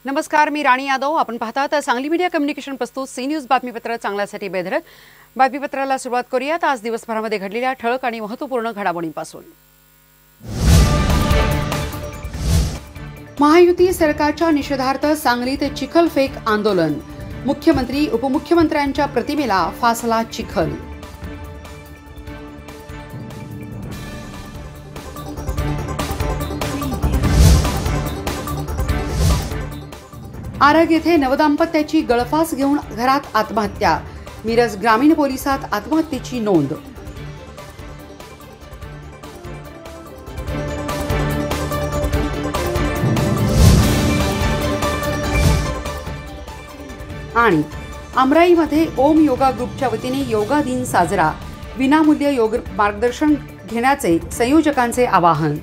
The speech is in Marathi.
नमस्कार, मी राणी यादव. आपण पाहतात सांगली मीडिया कम्युनिकेशन प्रस्तुत सी न्यूज बातमीपत्र चांगल्यासाठी बेधडक. बातमीपत्राला सुरुवात करूयात आज दिवसभरामध्ये घडलेल्या ठळक आणि महत्त्वपूर्ण घडामोडींपासून. महायुती सरकारच्या निषेधार्थ सांगलीत चिखलफेक आंदोलन. मुख्यमंत्री उपमुख्यमंत्र्यांच्या प्रतिमेला फासला चिखल. आरग येथे नवदाम्पत्याची गळफास घेऊन घरात आत्महत्या. मिरज ग्रामीण पोलिसात आत्महत्येची नोंद. आणि अमराईमध्ये ओम योगा ग्रुपच्या वतीने योगा दिन साजरा. विनामूल्य योग मार्गदर्शन घेण्याचे संयोजकांचे आवाहन.